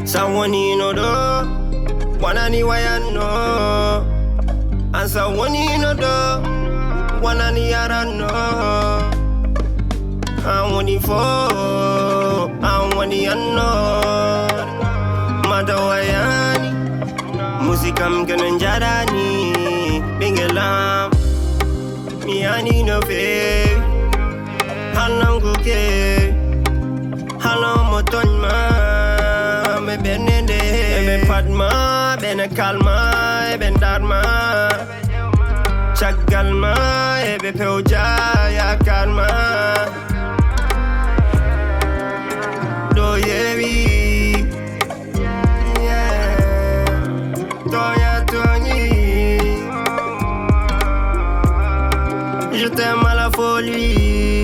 Someone you know do, one anywhere I know. And someone you know do, one anywhere I know. I want it for, I want it I know. Mata wayani, musika mkana njarani. Bingelam, miani no fe. Halang kuke, halang motonma. Me benende, me padma, bene kalma, ben darma. Chagalma, ebe peuja ya kalma. Do yewi, yeah, toya toni. Je t'aime à la folie.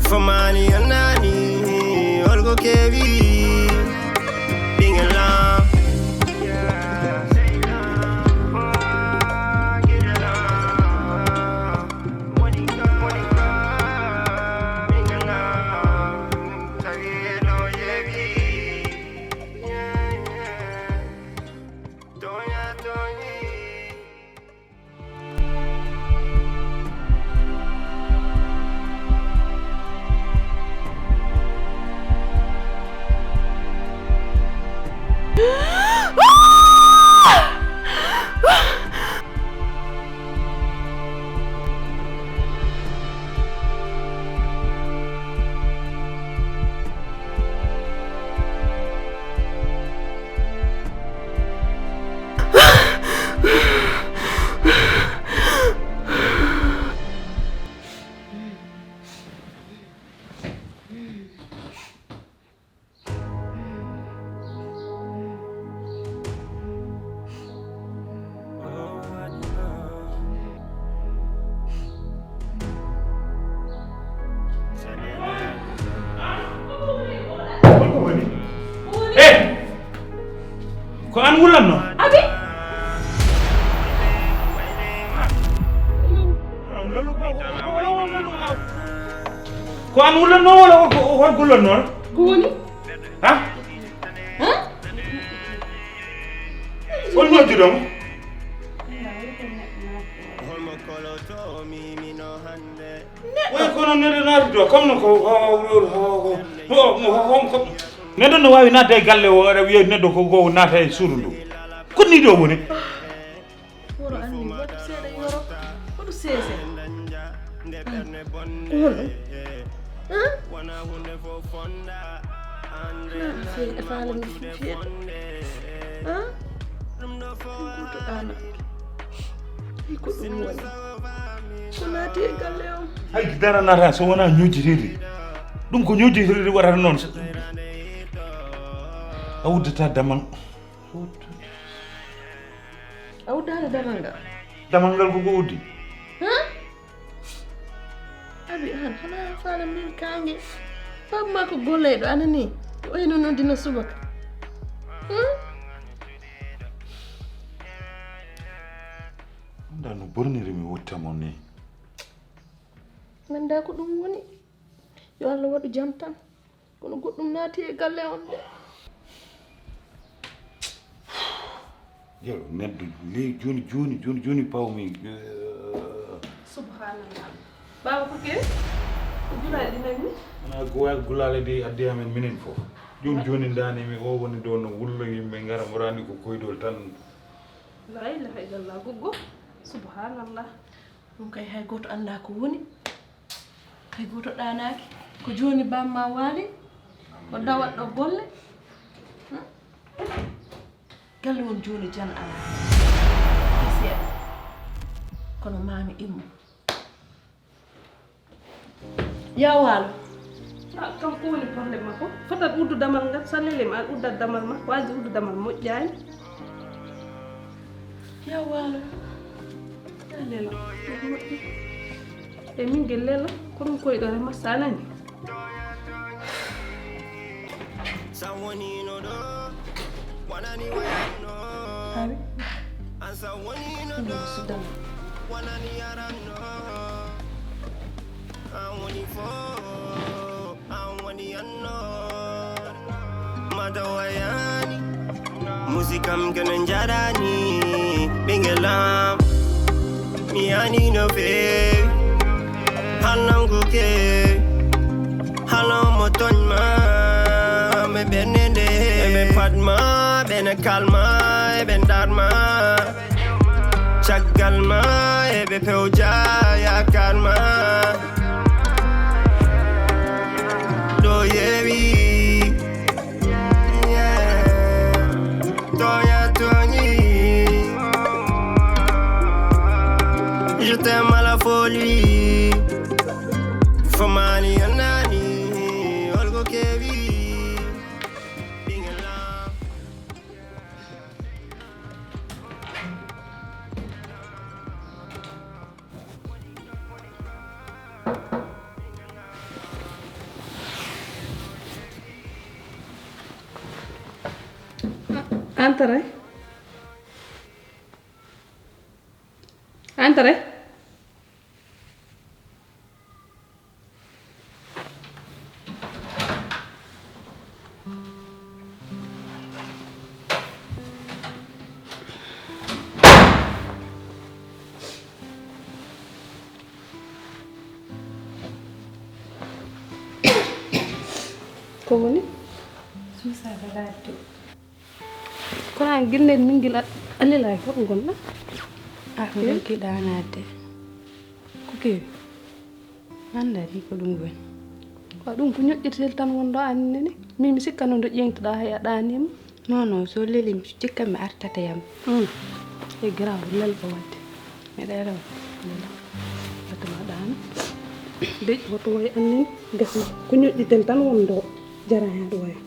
Famani anani, olgo kevi. Ko an wulanno abi ko an wulanno wala ko hon gullanno ko woni ha on ñoji dom way ko non ne naati do comme no ko neɗɗo no wawi nadde e galle o aɗa wiya neɗɗo ko go naata e suudu ndu ko ni ɗo woni woro anni waɗu seeɗa yoro waɗu seese feeɗa faala mi feeɗa goto ɗana i ko ɗum woni ko naati e galle o hay dara nata so wona ñojjiriri ɗum ko ñojjiriri waɗata noon a wuddata damal a wuddani damal ngal koko uddi abi an hana faala min kange pamma ko golleɗo anani o wayno noon dina subaka anda no borniri mi wuttamo ni ganda ko ɗum woni yo Allah waɗu jam tan kono goɗɗum naati e galle on de yo neɗɗo ley joni pawmi subhanallah baba ko ke gulale ɗinami wona goya gulale de addi amen minen fof joni danimi o woni ɗo no wulla yimɓe gara morani ko koydol tan la ilaha illallah goggo subhanallah ɗum kay hay goto anda ko woni hay goto ɗanaki ko joni bamma waali o dawat ɗo golle galle won joni jan ala seeɗa kono mami immo ya waalo kam ko woni probléme makko fotat uddu damal ngal sallelema an uddat damal ma waji uddu damal moƴƴani ya waalo ya lela moƴƴi e min gel lela ko ɗum koyɗo rema sanani abi ɗum sudama mata wayani musikam kenen jarani bingelam miani no fe halam kuke halam motonma me benende me padma ben kalma ben darma chagalma be peuja ya kalma do yewi je t'aime à la folie. Famani anani, olgo kevi. Antare. Antare. Kogoni? Susa bagatu. Kona gilne mingila alila ko ngonna. Ah, ngon ki danate. Kuke. Anda ri ko dum wen. Ko dum ko nyodditel tan wondo annene. Mimi sikkano do jengtuda hay danim. Non, so lelim cikka mi artata yam. E graw lel ko wadde. Mi dara. Batuma dan. Dej woto way annene gasi ko nyodditel tan wondo jara ha do way.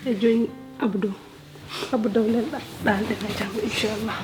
E join abdou len dal de na jam inshallah.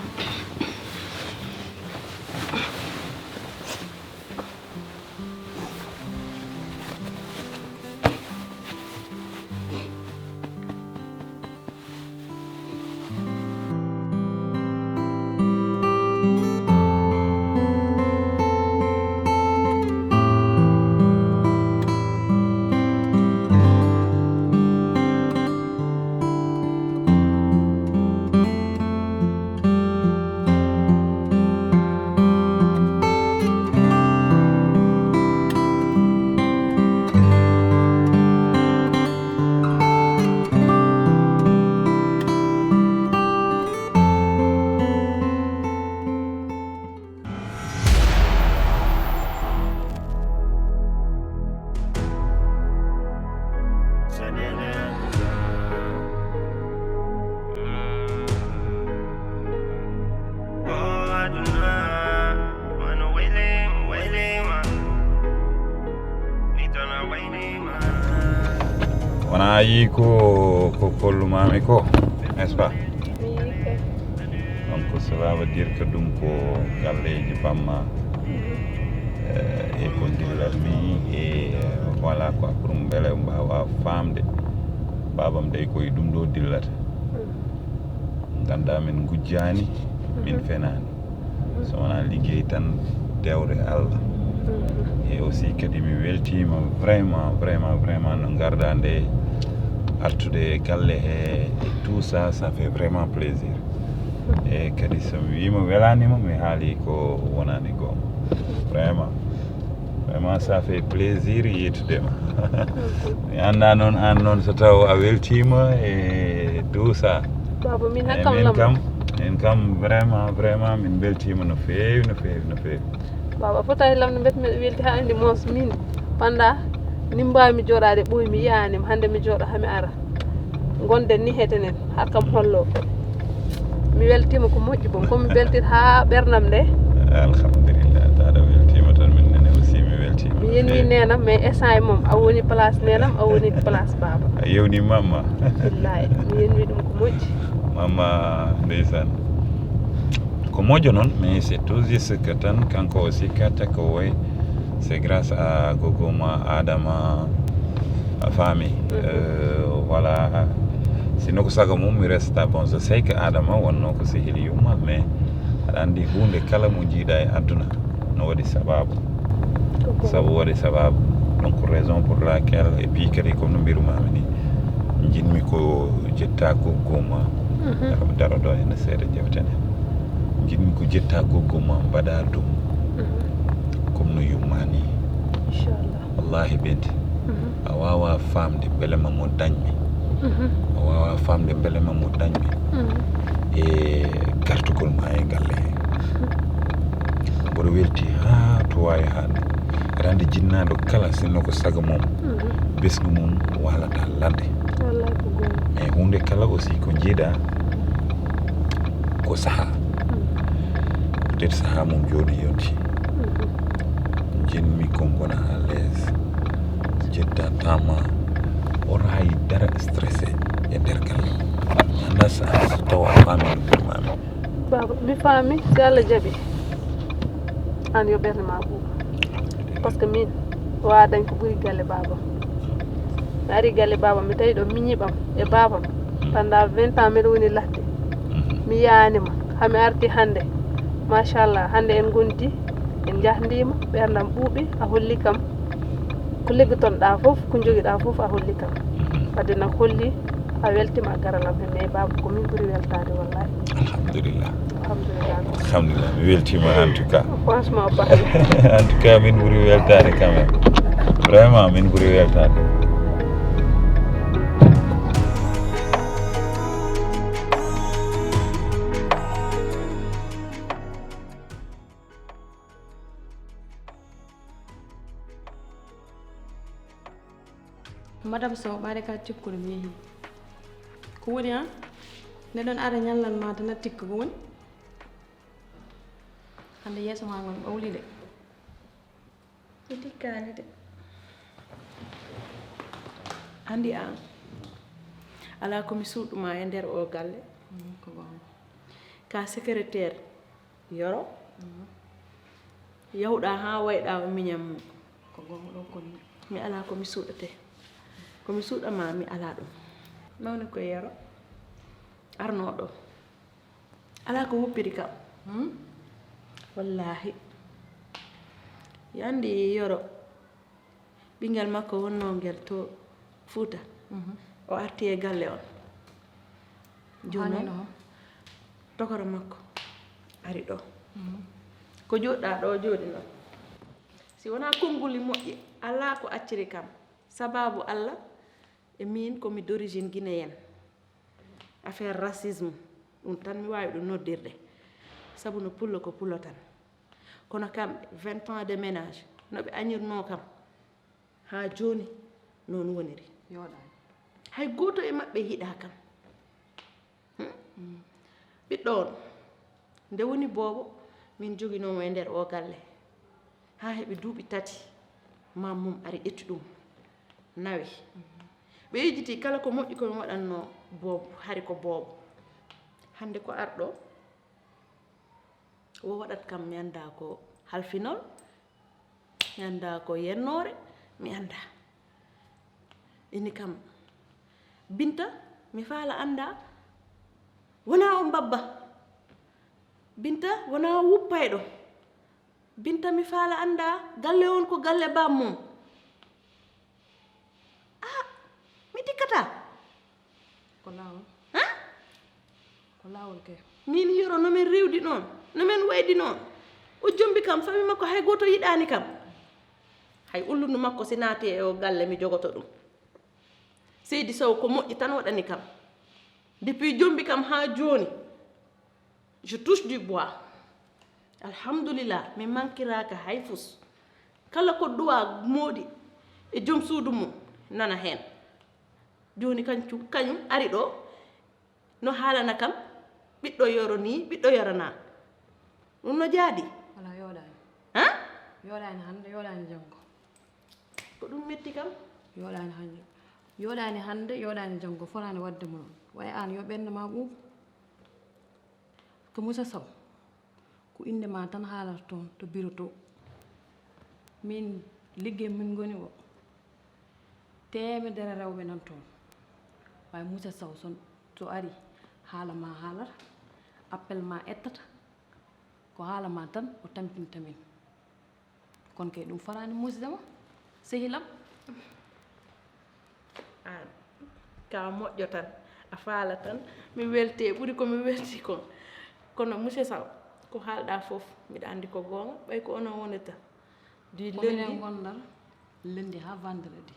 Wana yi ko kollumami ko, n'est-ce pas? Donc cela veut dire que dum ko galleji bamma e ko dillalmi e voilà quoi pour mbele mbawa famde babam day koy dum do dillata ganda min gujjani min fenani so wana liggey tan dewre Allah et aussi kadi mi weltima vraiment no gardande artude galle et tout ça fait vraiment plaisir et kadi so mi wima welanima mi haali ko wonani gom vraiment ça fait plaisir yettudema mi anda noon an noon so taw a weltima et tout ça baba min hakkam en kam vraiment min beltima no feewi baba fotay lamde bet mi welti ha andi mos min panda ni mbami jodade boy mi yanim hande mi jodo ha mi ara gonden ni hetenen hakkam hollo mi weltima ko moƴƴi bon ko mi beltit ha bernam de alhamdulillah taada weltima tan min nene aussi mi weltima mi yenni nenam mais essay mom a woni place nenam a woni place baba a yewni mamma billahi mi yenni dum ko moƴƴi mamma ndeysan ko moƴƴo noon mais c'est tout juste que tan kanko aussi katta ko way c'est grâce à gogoma adama a famille voilà sino ko sago mum mi resta bon je sais que adama wonno ko sehili yumma mais aɗa anndi hunde kala mo jiiɗa e aduna no waɗi sababu sabu waɗi sababu donc raison pour laquelle et puis kadi comme no mbirumami ni jinmi ko jetta goggoma aɗa daro ɗo ene seeɗa jewten en jinmi ko jetta goggoma mbaɗa dow comme no yummani inchallah wallahi ɓenti a wawa famde belema mo dañmi a wawa famde belema mo dañmi e gartugol ma e galle he mboɗo welti ha to wawi hande aɗa andi jinnaɗo kala sinno ko saga mum besgu mum walata ladde wallahi ko gonga mais hunde kala aussi ko jiiɗa ko saaha peut être saaha mum joni yonti jinmi ko gona à l'aise jeddatama oto hay dara stressé e nder galle anda saaha so tawa faami no mbirmami baba mi faami si Allah jaɓi an yo ɓerde ma ɓuuɓa par ce que min wawa dañ ko ɓuuri galle babam mi ari galle babam mi tawi ɗo miñiɓam e babam pendant 20 ans mbiɗa woni ladde mi yanima hami arti hande machallah hande en gondi en jahdima ɓerdam ɓuuɓi a holli kam ko liggotonɗa fof ko joguiɗa fof a holli kam wadde nak holli a weltima a garalam he mais baba ko min ɓuuri weltade wallahi alhamdulillah alhamdulillah alhamdulillah mi weltima en tout cas franchement ba en tout cas min ɓuuri weltade quand même vraiment min ɓuuri weltade madame Sow ɓaade ka tikkude mi yeehi ko woni han neɗon ara ñallan ma tan tikka ko woni hande yeeso ma ngon ɓawli de mi tikkani de andi an ala komi suuɗuma e nder o galle ko gonga ka secrétaire yoro yawɗa ha wayɗa o miñam mum ko gonga ɗo konni mi ala komi suuɗate komi suuɗama mi ala ɗum mawni koye yero arnoɗo ala ko woppiri kam wallahi yandi yoro ɓinguel makko wonno ngel to Fouta o arti e galle on joni noon tokoro makko ari ɗo ko joɗɗa ɗo jooɗi noon si wona konnguli moƴƴi ala ko acciri kam sababu Allah e min komi d'origine guinéenne affaire racisme ɗum tan mi wawi ɗum noddirde sabu no pullo ko pullo tan kono kamɓe 20 ans de ménage noɓe añirno kam ha joni non woniri yoɗani hay goto e maɓɓe yiɗa kam ɓiɗɗo on nde woni boobo min joguinomo e nder o galle ha heɓi duuɓi 3 mammum ari ƴetti ɗum nawi ɓe yejjiti kala ko moƴƴi komi waɗanno boobo hari ko boobo hande ko arɗo wo waɗat kam mi anda ko halfinol mi anda ko yennore mi anda ini kam Binta mi faala anda wona on babba Binta wona wuppayɗo Binta mi faala anda galle on ko galle bammum mi tikkata ko lawol ko lawol ke min yoro nomin rewdi noon nomin waydi noon o jombi kam fami makko hay goto yiɗani kam hay ulludu makko si naati e o galle mi jogoto ɗum Seydi Sow ko moƴƴi tan waɗani kam depuis jombi kam ha joni je touche du bois alhamdulillah mi mankiraka hay fus kala ko duwa moodi e joom suudu mum nana hen joni kañum ari ɗo no haalana kam ɓiɗɗo yoro ni ɓiɗɗo yorana ɗum no jaadi wala yoɗani han yoɗani hande yoɗani janggo ko ɗum metti kam yoɗani hande yoɗani hande yoɗani janggo forani wadde mo noon way an yo ɓernde ma ɓuuɓ ko Moussa Sow ko inde ma tan haalata toon to bureau to min liggey min goni o temedere rewɓe nan toon way Moussa Sow so ari haala ma haalata appel ma ettata ko haalama tan o tampinta min kono kay ɗum farani musdema sehilam an ka moƴƴo tan a faala tan mi welte ɓuri komi welti kon kono monsieur Sow ko haalɗa fof mbiɗa andi ko goonga ɓay ko onon wonata du kominen gondal lundi ha vendredi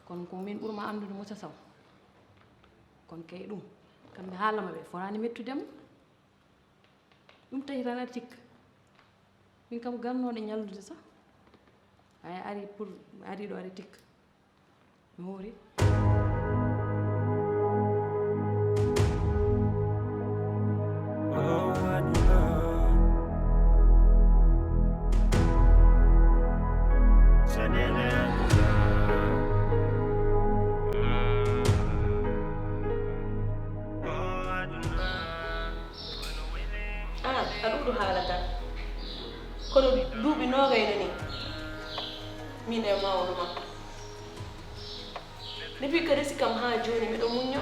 kono ko min ɓurma andude monsieur Sow kono kay ɗum kamɓe haalama ɓe forani mettudema ɗum tahi tan a tikka min kam gannoɗe ñallude sa ay ari pour ari ɗo ari tikka mi hoori aɗa ɗuɗo haala tan kono duuɓi nogayno ni min e mawɗo makko depuis que resi kam ha joni miɗo muñño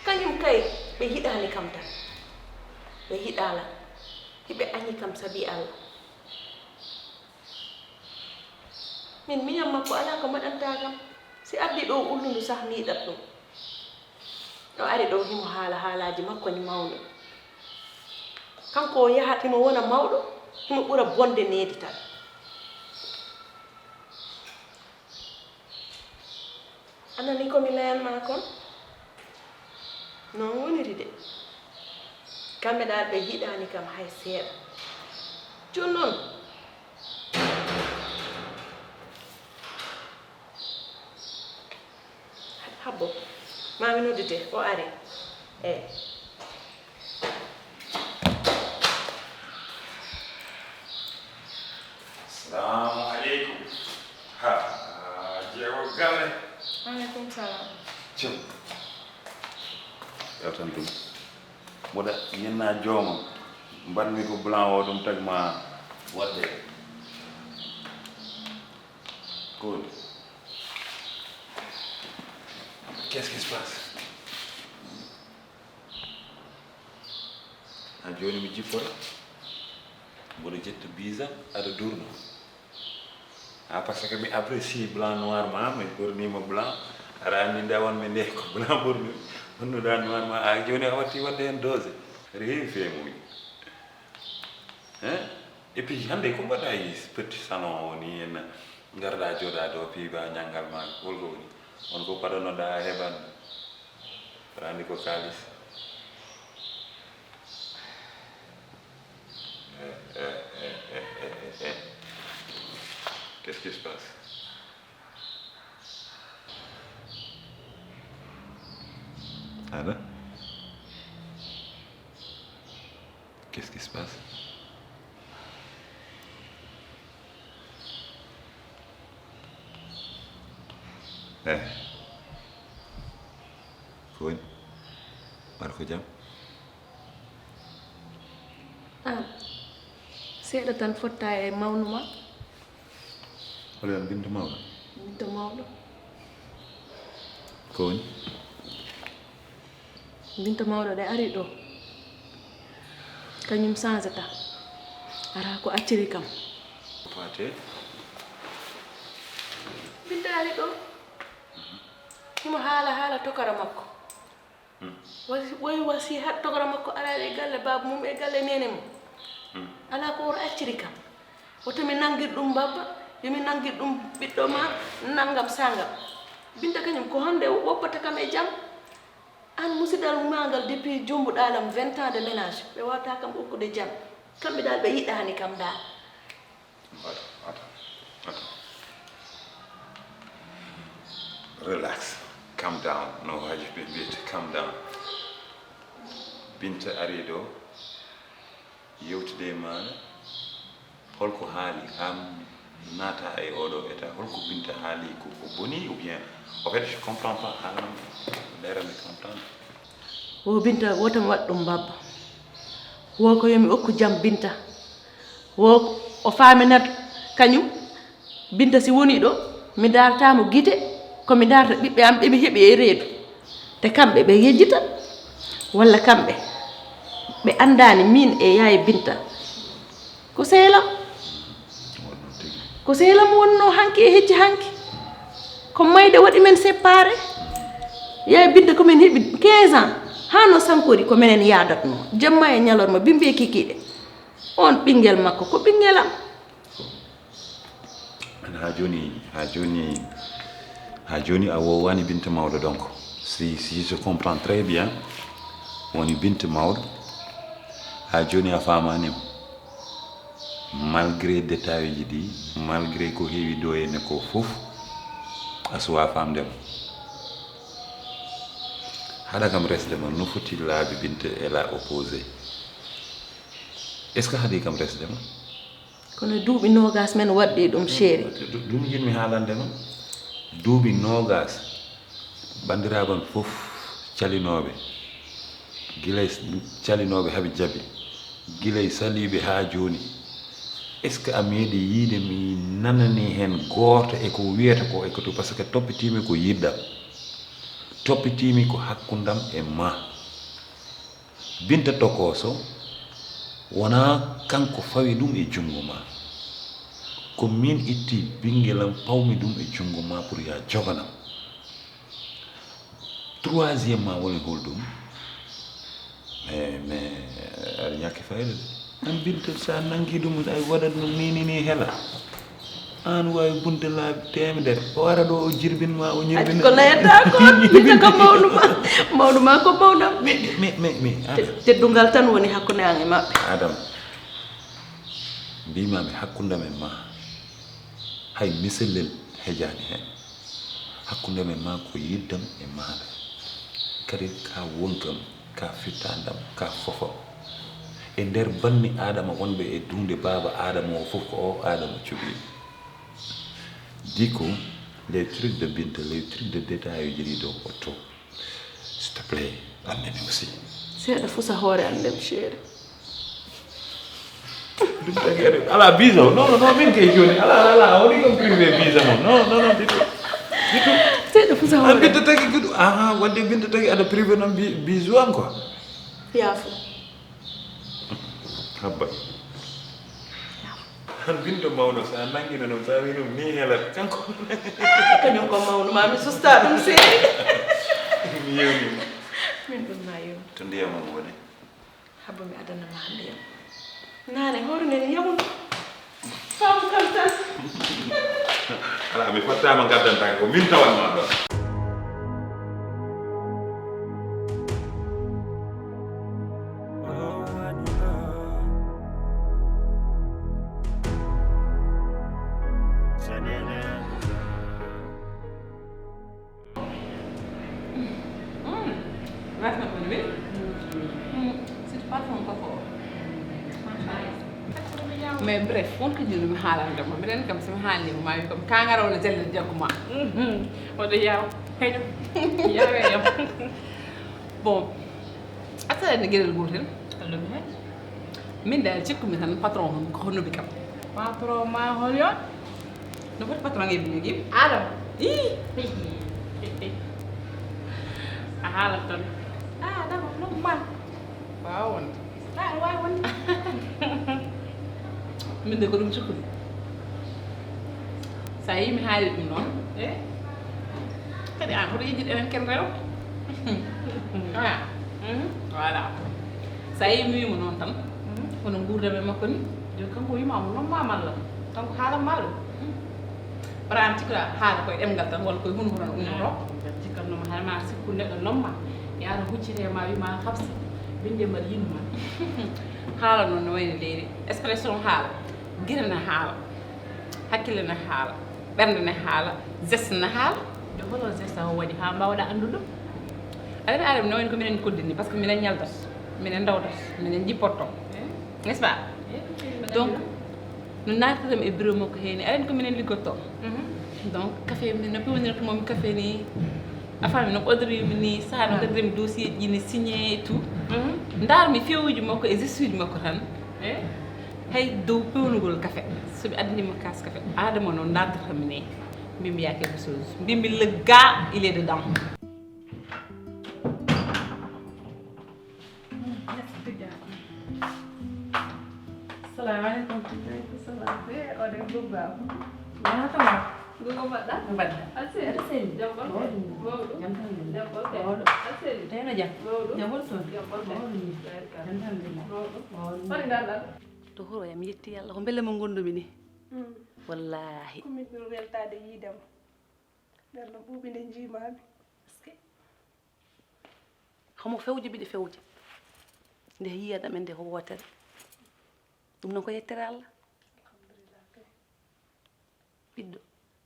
kañum kay ɓe hiɗani kam tan ɓe hiɗala hiɓe añi kam saabi Allah min miñam makko ala ko maɗanta kam si ardi ɗo ullundu sah miiɗat ɗum ɗo ari ɗo himo haala haalaji makko ni mawni kanko o yahat himo wona mawɗo himo ɓura bonde needi tan anani komi layanma kon non woniri de kamɓe ɗal ɓe hiɗani kam hay seeɗa joni noon habbo mami noddite o ari eyi Assalamu alaikum. Ha, jeego galle. aleykum salam Cem. Yow tan ɗum mboɗa ñenna joomam mbanmi ko blanc o ɗum tagma waɗde cool. Qu'est-ce qui se passe? Ha joni mi jippora mboɗo jetta bisa aɗa durno parce que mi apprécie blanc noir ma mi ɓornima blanc aɗa andi nde wonmi nde ko blanc ɓorni wonnuɗa noir ma a joni a watti wadde hen dose aɗa heewi feemuji hein et puis hande ko mbaɗa yi petit salon o ni en garɗa jooɗa ɗo piiba ñanggal ma holko woni on ko paɗanoɗa a heɓan aɗa andi ko kalis Qu'est-ce qui se passe? Ada? Qu'est-ce qui se passe? Ko woni? War ko jam? seeɗa tan fotta e mawnuma Oɗon bintu mawɗo? minto mawɗo Ko woni? binta mawɗo ɗe ari ɗo kañum changeta ara ko acciri kam Fate? binta ari ɗo himo haala tokara makko wasi hat tokara makko ala e galle baba mum e galle nene mum ala ko woro acciri kam woto mi nangir ɗum babba yomi nangir ɗum ɓiɗɗo ma nangam sangam binta kañum ko hande woppata kam e jaam an musidal magal depuis jumbuɗalam 20 ans de ménage ɓe wawata kam ɓokkude jaam kamɓe dal ɓe yiɗani kam dal Attends. Relax. Calm down. No, Hajif Bimbit. Calm down. Binta Arido. Yewtude maana holko haali ham nata e oɗo état holko Binta haali ko boni ou bien en fait je comprends pas halam leerami comprendre wo binta wotam waɗ ɗum babba wo ko yomi okku jam binta wo o faminat kañum binta si woni ɗo mi dartamo guite komi darta ɓiɓɓe am ɓeɓe heeɓi e reedu te kamɓe ɓe yejjita walla kamɓe ɓe andani min e yaye binta ko seelam ko seelam wonno hanki e hejji hanki ko mayde waɗi men séparé yaay bidde komin heɓi 15 ans hano sankori ko minen yadatno jamma e ñalorma bimbe kikiɗe on ɓinguel makko ko ɓinguelam ha joni a wowani Binta mawɗo donc si je comprends très bien woni Binta mawɗo ha joni a famanima malgré détail uji ɗi malgré ko heewi do henne ko fof a suwa famdema haɗa kam resdema no foti laabi Binta elle a opposé est ce que haɗi kam resdema kono duuɓi nogas men waɗɗi ɗum chéri ɗum jinmi haalandema duuɓi nogas bandiraɓam fof calinoɓe guilay calinoɓe haaɓe jaabi guilay saliɓe ha joni est ce que a meeɗi yiide mi nanani hen goto e ko wiyata ko e koto par ce que toppitimi ko yiɗɗam toppitimi ko hakkundam e ma Binta Tokoso wona kanko fawi ɗum e jungo ma ko min itti ɓinguelam pawmi ɗum e jungo ma pour ya joganam troisième ma woni holɗum mais aɗa ñakki fayde de an Binta sa nangi ɗum ay waɗat no ni hela an wawi bunde laabi temedere o ara ɗo o jirbinma o ñirbin ko layata ko Binta ko mawɗuma ko mawɗam mais teddungal tan woni hakkude an e maɓɓe Adam mbimami hakkundam e ma hay misellel hejani hen hakkundam e ma ko yiddam e maɗa kadi ka wonkam ka fittandam ka fofo e nder banni Adama wonɓe e dunde baba Adama o fof ko o Adama cuɓi diko les trucs de Binta les trucs de détail uji ɗi dow otto s'il te plaît annene aussi seeɗa fusa hoore andem chéri ɗum tagere ala visa non min kay joni ala woni kam privé visa mon non ditu seeɗa fusa an hoore Binta tagi gudu wadde Binta tagi aɗa privé noon bisu an quoi yaafo habba an Binta mawno sa nangino noon sa wi ɗum ni helat kanko kañum ko mawno ma mi susta ɗum seeɗi mi yewnima min ɗum ma yew to ndiyamam woni habba mi adanama ndiyam nane hoore nene yawno famu kam tan ala mi fattama gaddantaka ko min tawanma ɗon mais bref wonko jinmi haalandema minen kam somi haalnima ma wi kam kangarawno jelle jagguma oɗo yaw heƴo yawe yam bon asaɗa gueɗel gotel allumi he min dal cikkumi tan patron on ko honnubi kam patron ma hol yon no foti patron ngeɓi ligui adam a haalat tan adam nomma wawa wonde aɗa wawi wonde min de ko ɗum cikkumi sa yimi haali ɗum noon kadi an hoto yejjiɗ enen ken rew voilà sa yimi wimo noon tan kono gurdam e makko ni joni kanko wimama noon mamalla kanko haalanma ɗum bara an cikkuɗa haala koye ɗemgal tan walla koye hunde hono ummoto cikkatnoma haama sikku neɗɗo nomma yaara huccite ma wima habsa binde mbaɗa yinma haala noon no wayno leydi expression haala guila ne haala hakkille ne haala ɓernde ne haala geste ne haala de holo geste o waɗi ha mbawɗa andude ɗum aɗa aɗa no wayno ko minen koddini par ce que minen ñaldat minen dawdat minen jippotto n'est ce pas donc no naatiram e bureau makko heeni aɗani ko minen liggotto donc café no pewnirta momi café ni afami no ɓodorimi ni sa no gaddirimi dossier ji ne signé et tout darmi fewuji makko e geste uji makko tan hay dow pewnugol café soɓe addinima kas café adama noon dardatami ne mbimi ya quelque chose mbimi le gars il est dedans Assalamualaikum. Waalaikumsalam. Ode Gugga. Mana tahu? Gugga mbaɗɗa? Mbadda. Aseli. Aseli. Jam ɓolde. Mawɗum. Jam tan woni. Jam ɓolde. Mawɗo. Aseli. Teno jam. Mawɗum. Jam wonton. Jam ɓolde. Mawɗum. Barka. Jam tan woni. Mawɗum. Mawɗum. Woni ngarɗaa? To horo yam yetti Allah ko belle mo gondumi ni. Wallahi. Komin ɗum weltade yiidema. Ɓerno ɓuuɓi nde jiimaami. Homo fewje biɗe fewje. Nde yiyaɗa men nde ko wotere. Ɗum noon ko yettere Allah. Alhamdulillah kay.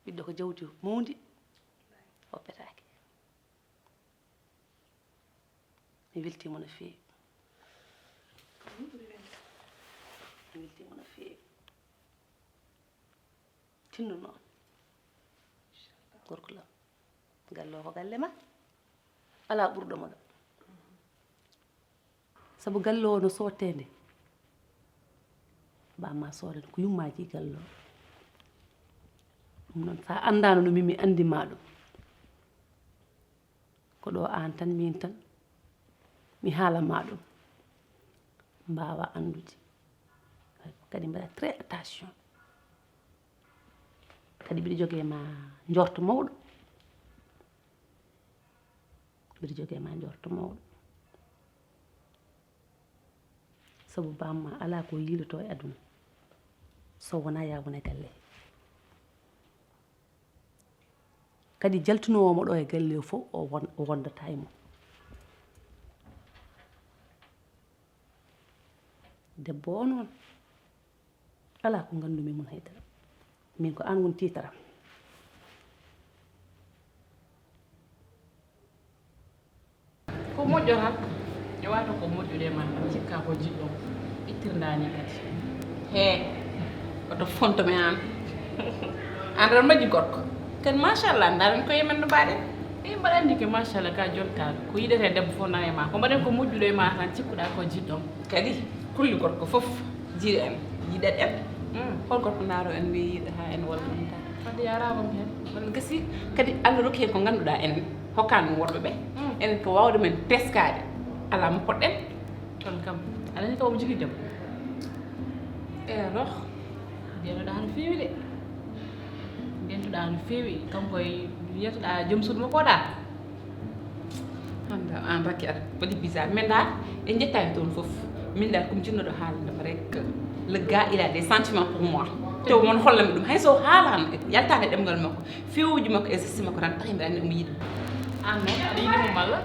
Ɓiɗɗo ko jawdi mawdi hoppetake. Mi weltima no feewi. Mi weltima no feewi. Tinnu noon. Gorko lam. Galle o ko galle ma. Ala ɓurɗo ma ɗo. Sabu galle o no sottende. Bamma soodani ko yummaji galle o. Ɗum noon sa andano no min mi andima ɗum. Ko ɗo an tan min tan mi haalama ɗum. Mbawa andude. Kadi mbaɗa très attention. Kadi mbiɗa jogee ma njorto mawɗo. Mbiɗa jogee ma njorto mawɗo. Sabu bamma ala ko yiiloto e aduna so wona yawone galle. Kadi jaltinowomo ɗo e galle o fof o wondata e mo. Debbo o noon ala ko gandumi mum haydara. Min ko an woni titaram. Ko moƴƴo tan e wata ko moƴƴude man cikka ko jiɗɗo ittirdani kadi he oto fontome an an tan majji gorko kadi machallah daren ko yemen no mbaɗen mbaɗa andi ke machallah ka jontaɗo ko yiɗete debbo fof nane ma ko mbaɗen ko moƴƴude e ma tan cikkuɗa ko jiɗɗon kadi kulli gorko fof jiiɗo en yiɗat en hol gorko daaro en wi yiɗa ha en walla ɗum tan wadde yaramam hen walla gasi kadi Allah rokki hen ko ganduɗa en hokkani ɗum worɓe ɓe enen ko wawde men teskade ala mo poɗɗen toon kam alani kam omo jogui debbo alors mbiyantoɗa no fewi de mbiyantoɗa no fewi kanko e wiyetoɗa joom suudu makko oɗa anda an rakki aɗa waɗi bizarre min dal en jettani toon foof min dal komi jinnoɗo haalandema rek le gars il a des sentiments pour moi tew mon hollami ɗum hayso haalano yaltade ɗemgal makko fewuji makko e gesti makko tan tahi mbiɗa andi omo yiɗi an noon aɗa yiɗimo malla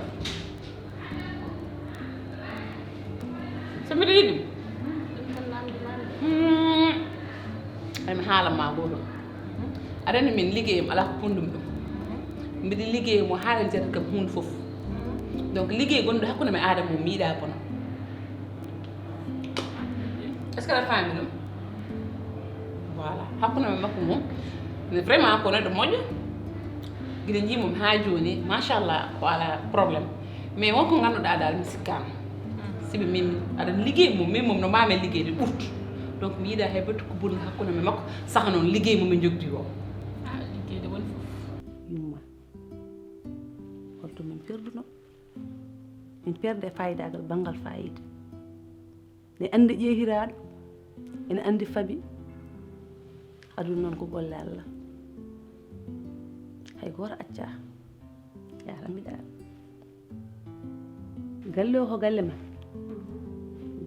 so mbiɗa yiɗimo ami haalama goto aɗa andi min liggeyam ala ko pondumi ɗum mbiɗa liggey mo haalen jata kam hunde foof donc liggey gonɗo hakkude mi adama mo mi yiɗa bono est ce que aɗa faami ɗum voilà hakkude me makko mum vraiment ko neɗɗo moƴƴo guiɗa jimum ha joni machallah ko ala probléme mais wonko ganduɗa dal mi sikkama siɓe min aɗa liggey mum min mum no mbami liggeyde ɓurtu donc mi yiiɗa hay bettu ko bonde hakkude me makko saaha noon liggey mum min jogdi o liggeyde woni fof Yumma holto min perduno min perde fayidagal banggal fayida ne andi ƴeehiraɗo ene andi fabi aduna noon ko golle Allah hay goto acca yarambiɗa galle o ko galle ma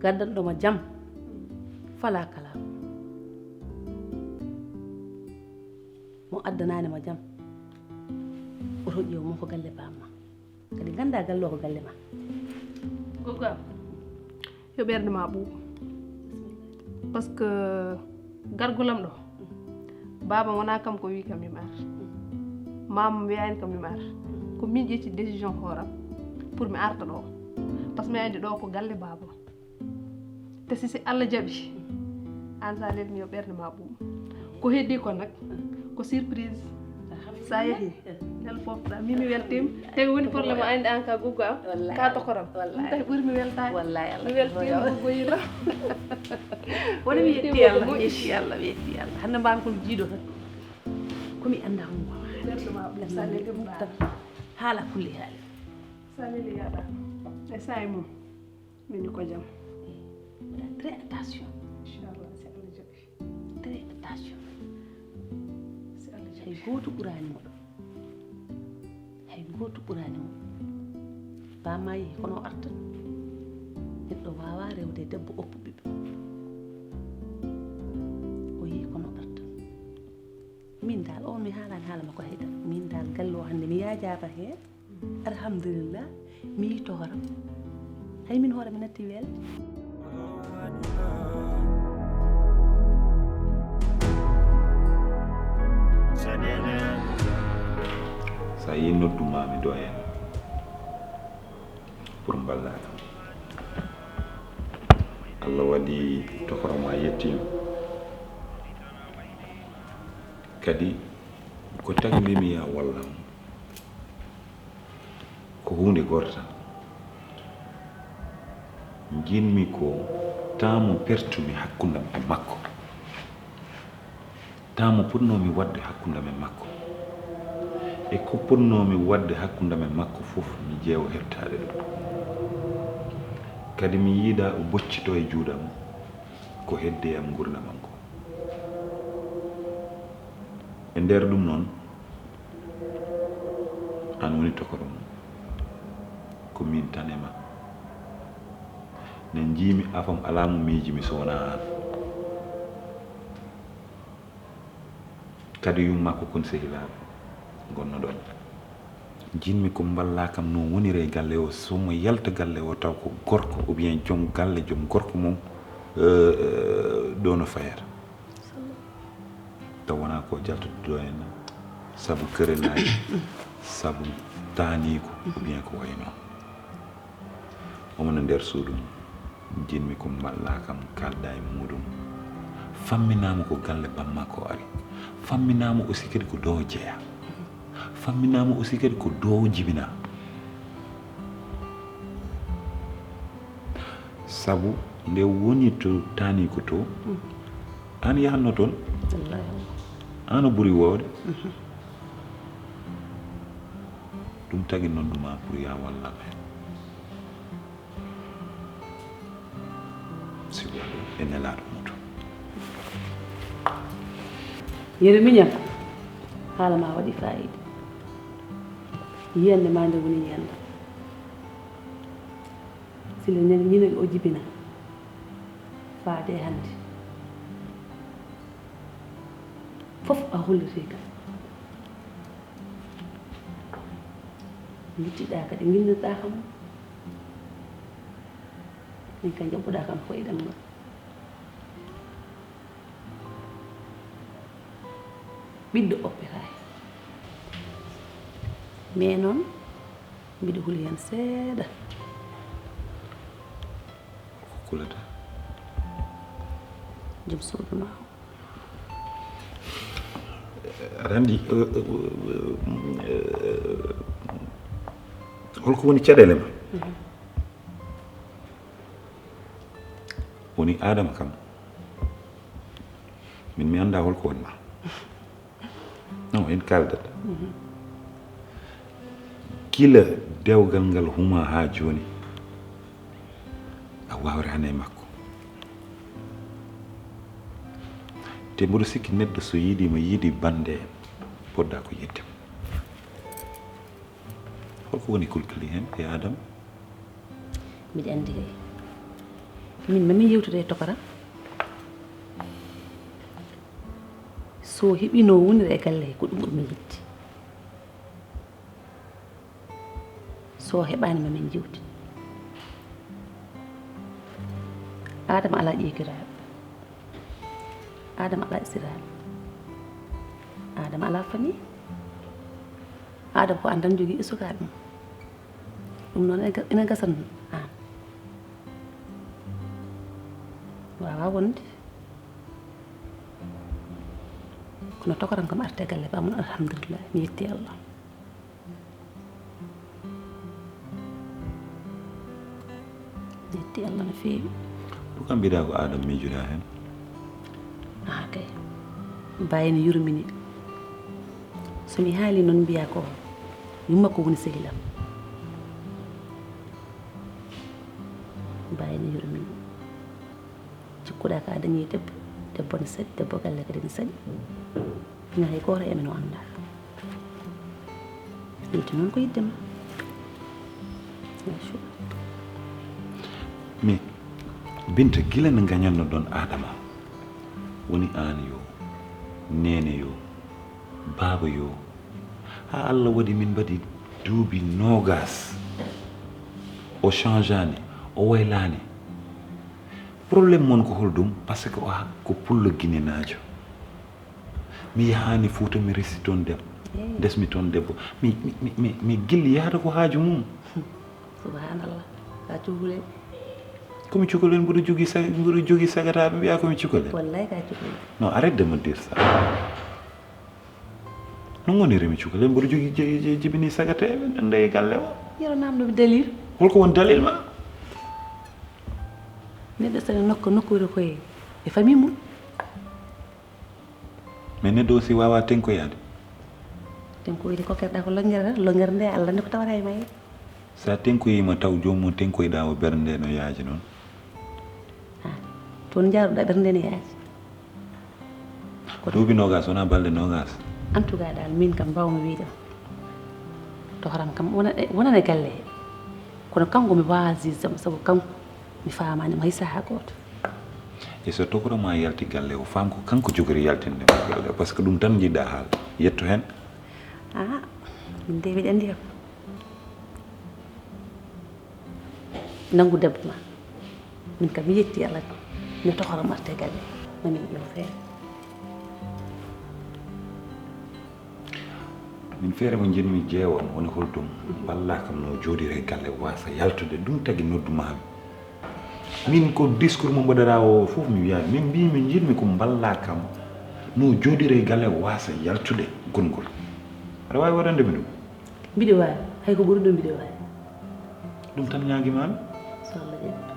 gaddanɗoma jaam fala kala mo addananima jaam oto ƴeew mo ko galle bamma kadi ganda galle o ko galle ma Gugga yo ɓerde ma ɓuuɓ par ce que gargulam ɗo baba wona kam ko wi kam mimi ar mama wiyani kam mimi ar ko min ƴetti décision hooram pour mi arta ɗo par ce que mi andi ɗo ko galle baba te si Allah jaaɓi an sa lelni yo ɓerde ma ɓuuɓ ko heddi ko nak ko surprise sa yeehi nel fofɗa mimi weltima te woni probléme andi an ka Gugga am ka tokoram ɗum tawi ɓuurimi weltade wallahi mi weltima Gugga yila woni mi yetti Allah mi yetti Allah mi yetti Allah hande mbami komi jiiɗo tan komi anda humma ɓerde ma ɓuuɓ sa leli ɗum tan haala kulli haali sa leli yaɗa e sayi mum mini ko jaam très attention inchallah attention hay gooto ɓurani mo ɗo hay gooto ɓurani mo bamma yehi kono o artan neɗɗo wawa rewde debbo oppu ɓiɓɓe o yehi kono o artan min dal on mi haalani haala makko haydara min dal galle o hannde mi yaajaba heen alhamdulillah mi yi tohoram hay min hoore mi natti welde sa yi noddumami ɗo hen pour mballaka Allah waɗi tokoroma yettima kadi ko tagi mbimi ya wallam ko hunde goto tan jinmi ko tamo pertumi hakkundam e makko tamo potnomi wadde hakkundam e makko e ko potnomi wadde hakkundam e makko fof mi ƴeewa heɓtade ɗum kadi mi yiida o boccito e juuɗam ko hedde am gurdamam ko e nder ɗum noon an woni tokorom ko min tan e ma ne jiimi afam alamu miiji mi sowona an kadi yum makko kon sehilaɓe gonno ɗon jinmi ko mballa kam no wonire galle o somo yalta galle o taw ko gorko ou bien joom galle joom gorko mum ɗo no fayata taw wona ko jaltuɗo en saabu kerenaji saabu taanigo ou bien ko way noon omono nder suudu jinmi ko mballa kam kalda e muɗum famminama ko galle bamma ko ari famminama aussi kadi ko dow jeeya famminama aussi kadi ko dow jibina sabu nde woni to tani ko to an yahanno toon an o ɓuuri wowde ɗum tagi nodduma pour ya wallam hen si waɗo e nelaɗo muto yere miñam haala ma waɗi fayida yiyande ma nde woni yiyanda sile ñinoɗi o jibina faade hannde fof a holliti kam littiɗa kadi guilnoɗa kam min ka jaɓɓuɗa kam ko eɗam ngol ɓiɗɗo oppetaki mais noon mbiɗo huli hen seeɗa ko kulata joom suudu ma aɗa andi holko woni caɗele ma woni adama kam min mi anda holko wonma non en kaldat kila dewgal ngal huma ha joni a wawre hane e makko te mboɗo sikki neɗɗo so yiiɗima yiiɗi bande en poɗɗa ko yeddema holko woni kulkali hen e adama mbiɗa andi kay min mami yewtude e tokaram so heɓino wonire e galle he ko ɗum ɓurmi yitti so heɓani mamin jewti adama ala ƴeekiraɓe adama ala isiraɓe adama ala fami adama ko an tan jogui e sukaɓe mum ɗum noon ene gasan an wawa wonde kono tokaram kam arte galle bamon alhamdulillah mi yetti Allah mi yetti Allah no feewi ɗum kam mbiɗa ko adama miijuɗa hen kay mbayino yurmini somi haali noon mbiya ko yumma ko woni sehilam mbayino yurmini cikkuɗa ka dañi debbo debbo ne saɗi debbo galle kadi ne saɗi min hay goto emen o anda yidde noon ko yidde ma mais Binta gila no gañanno ɗon adama woni an yo nene yo baba yo ha Allah waɗi min mbaɗi duuɓi 20 o changeani o waylani probléme mon ko holɗum par ce que ko pullo guinenajo mi yahani Fouta mi resi toon debbo desmi toon debbo mi gilli yahata ko haaju mum subhanallah ka cukalel komi cukalel mboɗo jogui sagataɓe mbiya komi cukalel wallahi ka cukalel non arrête de me dire ça non gonirimi cukalel mboɗo jogui jibini sagateɓe ɗande e galle o yero namdomi dalil holko woni dalil ma neɗɗo saɗa nokkuyre koye e famille mum mais neɗɗo aussi wawa tenkoyade tenkoyde kokkerɗa ko longere nde Allah nde ko tawata e mayre sa tenkoyima taw jomum tenkoyɗa o ɓerde no yaaji noon toon jaaruɗa ɓerde ne yaaji duuɓi 20 wona balɗe 20 en tout cas dal min kam mbawmi wiide tohram kam wonane galle he kono kanko mi wawa jisdemo saabu kanko mi famanimo hay saha goto e so tokoroma yalti galle o fam ko kanko jogori yaltindema galle par ce que ɗum tan jiɗɗa haal yetto hen min de miɗa andi kam nangu debbo ma min kam mi yetti Allah mi tohoro marte galle mamin ƴeew feere min feere mo jinmi jeewon woni holɗum balla kam no jooɗire galle wasa yaltude ɗum tagui noddumami min ko discours mo mbaɗata o fof mi wiyani min mbimi jinmi ko balla kam no jooɗire galle wasa yaltude gongol aɗa wawi waɗande mi ɗum mbiɗe wawi hay ko ɓuri ɗum mbiɗe wawi ɗum tan ñaguimami so Allah jaɓi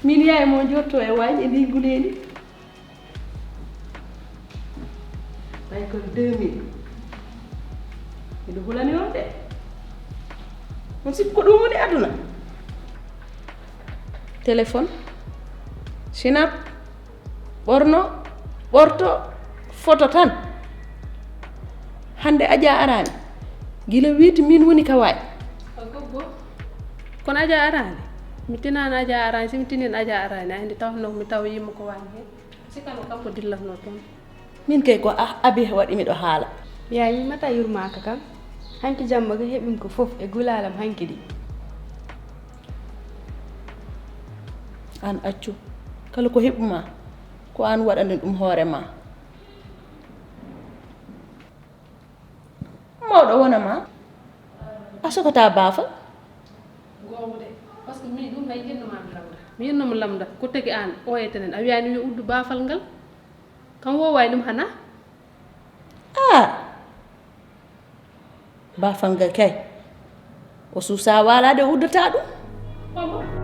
min yaye mo jotto e wañi e ndi guleɗi way ko 2000 miɗo hulani on de on sikki ko ɗum woni aduna téléphone sinap ɓorto photo tan hande Adja arani gila wiiti min woni ka waƴi goggo kono Adja arani mi tinani Adja arani simi tinin Adja arani andi tawno mi taw yimma ko wani hen sikano kanko dillatno toon min kay ko abi waɗi miɗo haala ya yimata yurmaka kam hanki jamma ko heɓin ko fof e gulalam hanki ɗi an accu kala ko heɓuma ko an waɗani ɗum hoore ma mawɗo wona ma a sokota baafa gowde par ce que min ɗum hay yinnomami lamda mi yinnomo lamda ko tagi an oyetenen a wiyani yo uddu baafal ngal kam wowani ɗum hana baafal ngal kay o suusa walade o uddata ɗum omo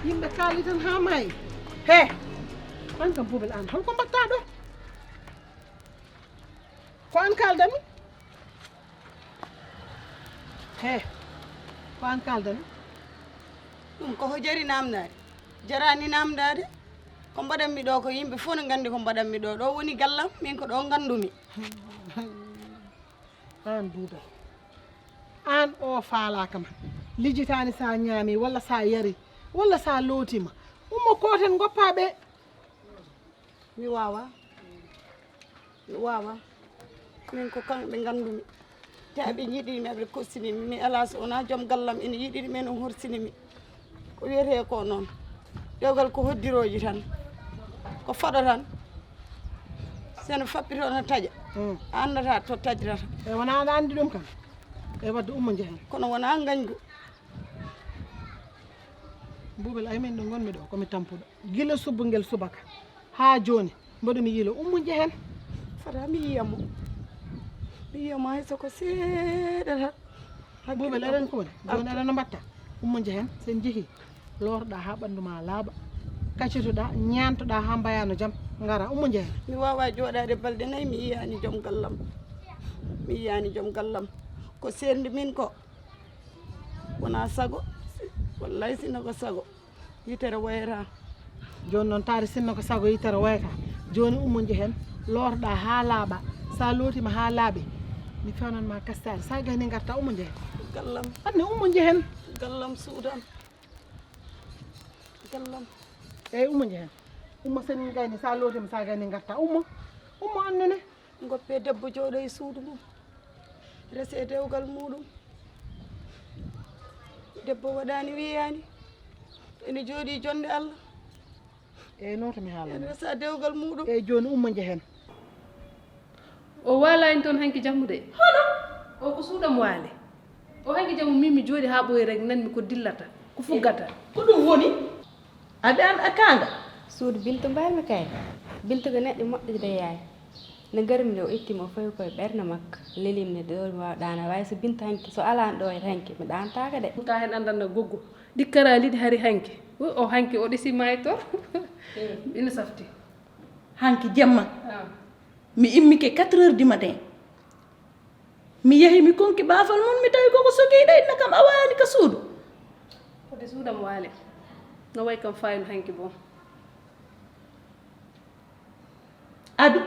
yimɓe kaali tan ha maayi he an kam Boubel an holko mbatta ɗo ko an kaldami he ko an kaldami ɗum koko jari namdade jarani namdade ko mbaɗanmi ɗo ko yimɓe fof ne gandi ko mbaɗanmi ɗo ɗo woni gallam min ko ɗo gandumi an Boubel an o faalakama lijitani sa ñaami walla sa yari walla sa lootima ummo koten goppaɓe mi wawa min ko kamɓe gandumi taaɓe yiɗimi aɓe kossinimi mi ala so wona joom gallam ene yiɗiri men on horsinimi ko wiyete ko noon dewgal ko hoddiroji tan ko faɗo tan seno fappito no taƴa a andata to tajrata e wona aɗa andi ɗum kam e wadde ummo jehen kono wona gañgu Boubel ay min ɗo gonmi ɗo komi tampuɗo gila subbugel subaka ha joni mboɗomi yiilo ummo jehen fata mi yiyamo hay soko seeɗa tan Boubel eɗen kowoni joni eɗen no mbatta ummo jehen sen jeehi lorɗa ha ɓandu ma laaɓa kaccitoɗa ñantoɗa ha mbayano jaam gara ummo jehen mi wawa joɗade balɗe nayyi mi yiyani joom gallam ko serdi min ko wona sago wallay sinno ko sago yitere wayata joni noon taari sinno ko sago yitere wayata joni ummo jehen lorɗa ha laaɓa sa lootima ha laaɓi mi fewnanma kastade sa gayni garta ummo jehen gallam anne ummo jehen gallam suudan gallam eyyi ummo jehen ummo sen gayni sa lootima sa gayni garta ummo annene goppe debbo jooɗo e suudu mum rese dewgal muɗum debbo waɗani wiyani ene jooɗi jonde Allah eyyi noon to mi haalano ene resa dewgal muɗum eyyi joni ummo jehen o walani toon hanki jammude hono o ko suuɗam waali o hanki jammu min mi jooɗi ha ɓoyi rek nanmi ko dillata ko fuggata ko ɗum woni aɓe an a kanga suudu Bintu mbaymi kay Bintu ko neɗɗo moƴƴude yaay nde garmi nde o ittima o fawi koye ɓernde makko lelimne ɗo wawa ɗana way so Bintu hanki so alano ɗo e hanki mi ɗantaka de ka hen andanno goggo ɗikkara liɗi hari hanki o hanki o ɗisima e toon ina safti hanki jemma mi immike 4 heures du matin mi yeehi mi konki baafal mum mi tawi koko sogiɗo inna kam a wani ka suudu ode suudam waali no way kam fayno hanki bon adu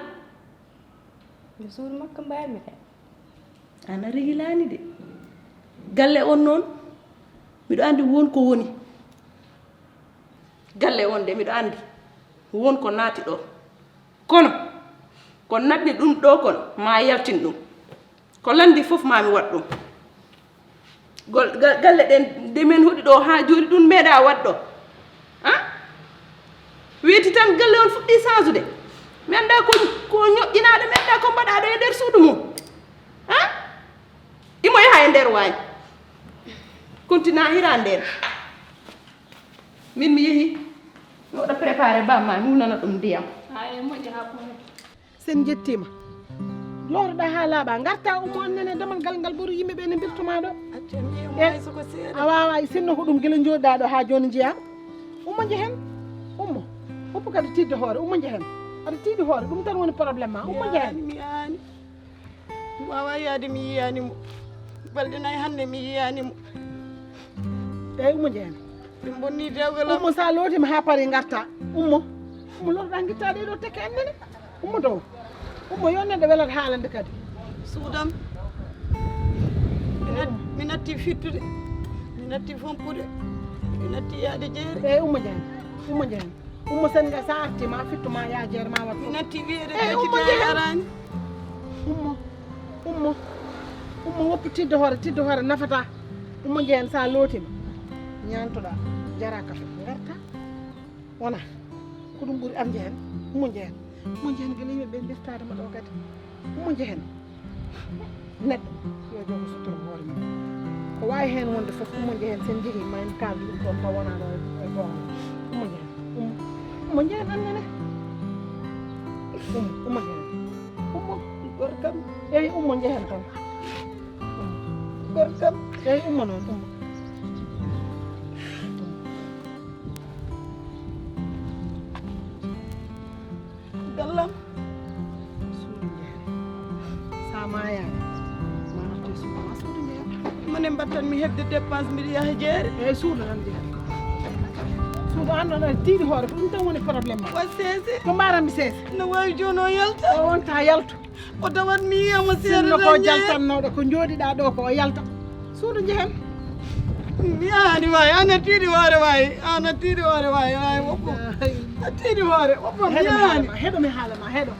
nde suudu makko mbaymi kay ana rehilani de galle on noon miɗo andi won ko woni galle on de miɗo andi won ko naati ɗo kono ko naɓɓi ɗum ɗo kon ma yaltin ɗum ko landi fof mami waɗ ɗum galle ɗen nde min huuɗi ɗo ha joni ɗum meeɗa waɗ ɗo weeti tan galle on fuɗɗi change mi anda ko ñoƴƴinaɗo mi anda ko mbaɗaɗo e nder suudu mum imo yaha e nder waañ continue hira nder min mi yeehi mi waɗa préparé bamma mi wulnana ɗum ndiyam e moƴƴi ha ko sen jettima lorɗa ha laaɓa garta ummo annene damal ngal ɓuuri yimɓeɓe ne birtuma ɗo a wawa sinno ko ɗum guila joɗɗa ɗo ha joni jeeyam ummo jehen ummo foppo kadi tidde hoore ummo jehen aɗa tiiɗi hoore ɗum tan woni probléme ma ummo jehen mi yiyani mi wawa yiyade mi yiyanimo balɗe nayyi hande mi yiyanimo eyyi ummo jehen ɗum bonni dewgal ummo sa lootima ha paari garta ummo lorɗa guitta ɗeɗo tekke annene ummo dow ummo yo neɗɗo welata haalande kadi suudam mi natti fittude mi natti fompude mi natti yaade jeere eyyi ummo jehen ummo sen ga sa arti ma fittuma ya jeere ma wat mi natti wiyede feccite arani ummo woppu tidde hoore nafata ummo jehen sa lootima ñantoɗa jara kafe garta wona ko ɗum ɓuuri am jehen ummo jehen gila yimɓeɓe deftadema ɗo kadi ummo jehen neɗɗo yo jogo suttoro hoore mum ko wawi hen wonde foof ummo jehen sen jeehi ma en kaldu ɗum toon taw wona ɗo e gonga ummo jehen annene ummo jehen gorkam eyyi ummo jehen tan gorkam eyyi ummo noon ummo gallam suudu jehen sa mayani ma arti suudu ma suudu jehen mone mbattanmi hebde dépense mbiɗa yaha jeere eyyi suudu tan jehen suudu anɗon aɗa tiiɗi hoore ko ɗum tan woni probléme ma wa seese ko mbaranmi seese no wawi joni o yalta o wonta yaltu o tawat mi yiyamo sinno ko jaltannoɗo ko jooɗiɗa ɗo ko o yalta suudu jehen mi yahani wawi an a tiiɗi hoore wawi an a tiiɗi hoore wawi woppo a tiiɗi hoore woppo mi yahani heɗo mi haalama heɗo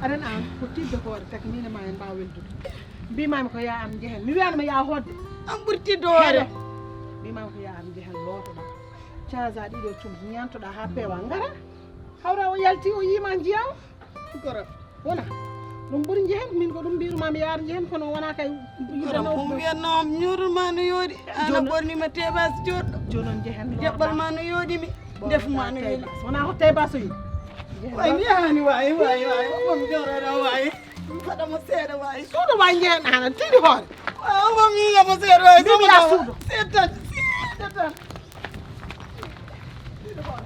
aɗen an ko tidde hoore taki mine ma en mbawa weldude mbimami ko ya am jehen mi wiyanma ya hodde am ɓurti doore mbimami ko ya am jehen lootoɗa caasa ɗiɗo cum ñantoɗa ha peewa ngara hawra o yalti o yima jiyaw goro wona ɗum ɓuuri jehen min ko ɗum mbirumami yaar jehen kono wona kay ɗum wiyatnoom ñuruma no yooɗi ana ɓornima tebas joɗɗo jonon jehen jaɓɓal ma no yooɗimi defuma no weeli wona ho tebas o yi way mbiyani wayi mom joroɗo wayi waɗamo seeɗa wayi suuɗo wayi jehen ana tiɗi hoore mom yiyamo seeɗa wayi ya suuɗo seeɗa tan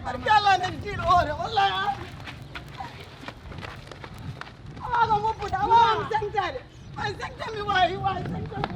barke Allah nden tiiɗo hoore wallahi awaga moppude awawami sañtade way sañtami wayi sañtami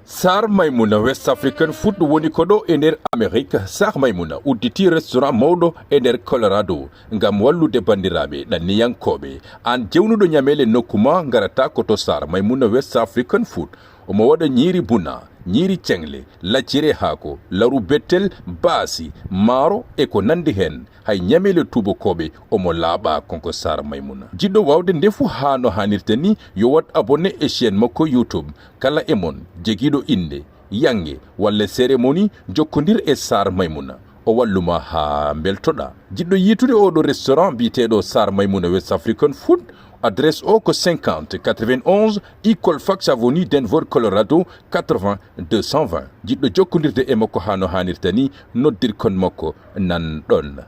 Sar Maimouna West African Food woni koɗo e nder Amérique. Sar Maimouna udditi restaurant mawɗo e nder Colorado ngam wallude bandiraɓe ɗanniyankoɓe. An jewnuɗo ñamele nokkuma garata koto Sar Maimouna West African Food. Omo waɗa ñiiri buna, ñiiri cengle, laccire haako, laru bettel, baasi, maaro e ko nandi hen. Hay ñamele tubakoɓe omo laaɓa konko Sar Maimouna. Jiɗɗo wawde ndefu ha no hannirta ni yo wat abonné e chaîne makko YouTube. Kala e mon jegiɗo inde, yange walla cérémonie jokkodir e Sar Maimouna. O walluma ha beltoɗa. Jiɗɗo yitude oɗo restaurant biteɗo Sar Maimouna West African Food. Adresse au 50 91 Colfax Avenue Denver, Colorado 80 220. Jiɗɗo jokkodirde e makko ha no hannirta ni noddir kon makko nan ɗon.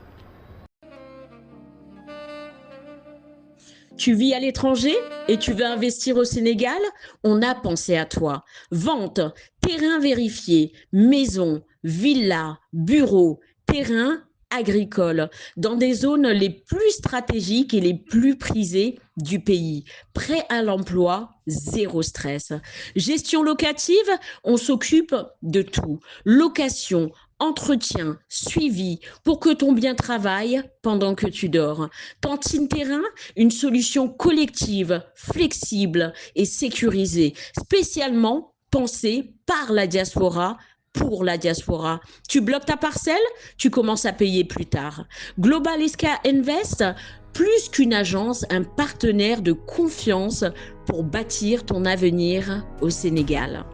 Tu vis à l'étranger et tu veux investir au Sénégal? On a pensé à toi. Vente, terrain vérifié, maison, villa, bureau, terrain agricole, dans des zones les plus stratégiques et les plus prisées du pays. Prêt à l'emploi, zéro stress. Gestion locative, on s'occupe de tout. Location, entretien, suivi pour que ton bien travaille pendant que tu dors. Cantine terrain, une solution collective, flexible et sécurisée, spécialement pensée par la diaspora, pour la diaspora. Tu bloques ta parcelle, tu commences à payer plus tard. Global SK Invest, plus qu'une agence, un partenaire de confiance pour bâtir ton avenir au Sénégal.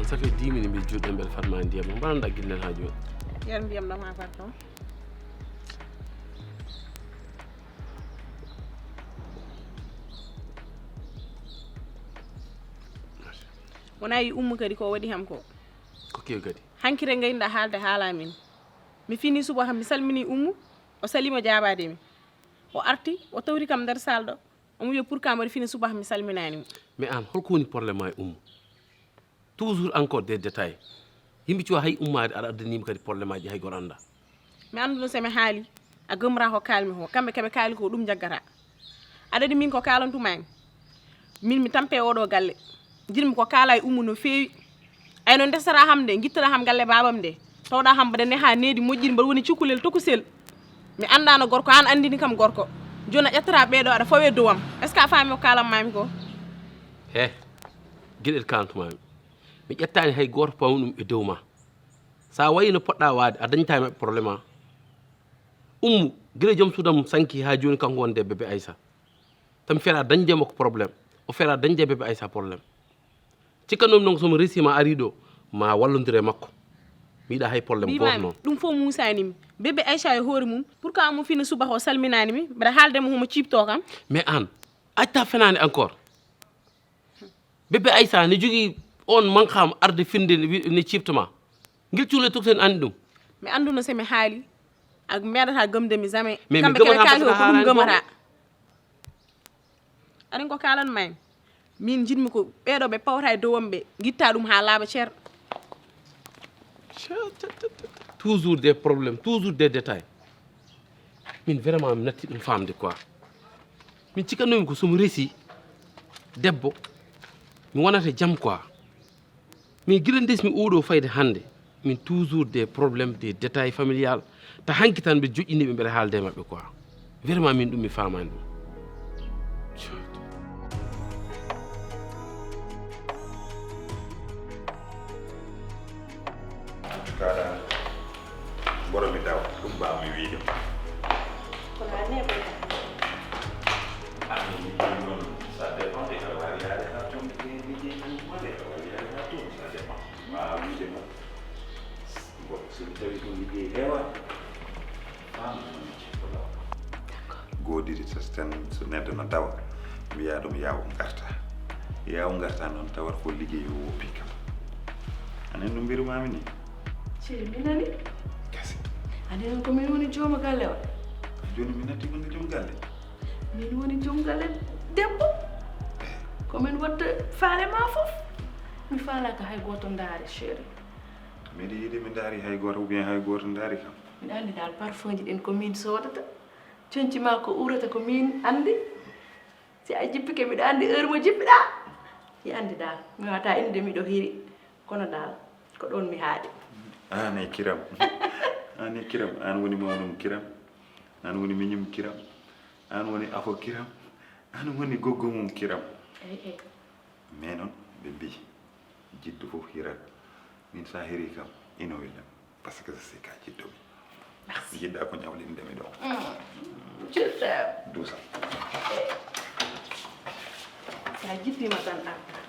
Ça fait 10 minutes que je suis Fatma Ndiaye. Je vais vous dire que je vais vous dire. wona yi ummu kadi ko waɗi ham ko kew kadi hankire ngayinɗa haalde haala min mi fini suba kam mi salmini ummu o salima jaabade mi o arti o tawri kam nder salle ɗo omo wiya pour kam waɗi fini suba kam mi salminani mo mais an holko woni probléme ma e ummu toujours encore des détails yimɓe cuwa hay ummade aɗa addanima kadi probléme aji hay goto anda mi andu no somi haali a gëmra ko kalmi ko kamɓe keɓe kaali ko ɗum jaggata aɗaɗi min ko kalantumami min mi tampe oɗo galle jirmi ko kala e ummu no feewi ay non desara ham de gittara ham galle babam de tawɗa ham bade ne ha needi moƴƴiri mbaɗa woni cukalel tokusel mi andano gorko an andini kam gorko joni a ƴettata ɓeeɗo aɗa fawe dowam est ce que a faami ko kalanmami ko he gueɗel kalantumami mi ƴettani hay goto pawmi ɗum e dow ma sa wayi no poɗɗa waade a dañta maɓɓe probléme a ummu guila joom suudam sanki ha joni kanko wonde bébé Aïssa tami feera dañde makko probléme o feera dañde bébé Aïssa probléme cikkannomi noon somi resima ari ɗo ma wallodire makko mi yiɗa hay probléme goto noon ɗum fof musanimi bébé Aïssa e hoore mum pourquoi mo fina subaha o salminanimi mbeɗa haaldemo homo cipto kam mais an acta fenade encore bébé Aïssa ne jogui on mankama arde finde ne ciptoma guel cuule tokten andi ɗum mi anduno somi haali ak meeɗata gëmdemi jamais mais kamɓe keɓe kaali ko ɗum gëmata aɗen ko kalanmami min jinmi ko ɓeɗo ɓe pawta e dowam ɓe guitta ɗum ha laaɓa ceerno. Toujours des problèmes, toujours des détails. Min vraiment mi natti ɗum famde quoi. Min cikkannomi ko somi resi debbo mi wonata jam quoi. Mais guila desmi oɗo fayde hande min toujours des problèmes des détails familial ta hanki tan ɓe joƴƴiniɓe mbeɗa haalde e maɓɓe quoi. Vraiment min ɗum mi famani ɗum. Kada boro mi daw ɗum mbawmi wiide kono a neɓoy ami noon ça dépend de aɗa wawi yaade ha tomde liggey ɗumode aɗa wawi yaade ha toon ça dépend wawa wiide ma bon somi tawi ɗum liggey heewa godiri so neɗɗo no dawa mbiya ɗum yawo garta noon tawat ko liggey o woppi kam anen no mbirumami ni ceri mi nani andi noon ko min woni jooma galle o joni mi natti wonde joom galle min woni joom galle debbo komin watta faale ma fof mi faalaka hay goto ndaari chéri mbiɗa yiiɗi mi daari hay goto ou bien hay goto daari kam miɗa andi dal parfum ji ɗin ko min sodata coñci ma ko urata ko min andi si a jippike mbiɗa andi heure mo jippiɗa mi andi dal mi wata inde miɗo hiri kono dal ko ɗon mi haaɗi an e kiram an e kiram an woni mawnum kiram an woni miñum kiram an woni afo kiram an woni goggo mum kiram mais noon ɓe mbi jiddu fof hirat min sa hiri kam ino welam par ce que je sais ka jiddomi jiɗɗa ko ñawlindemi ɗo dusa sa jippima tan arta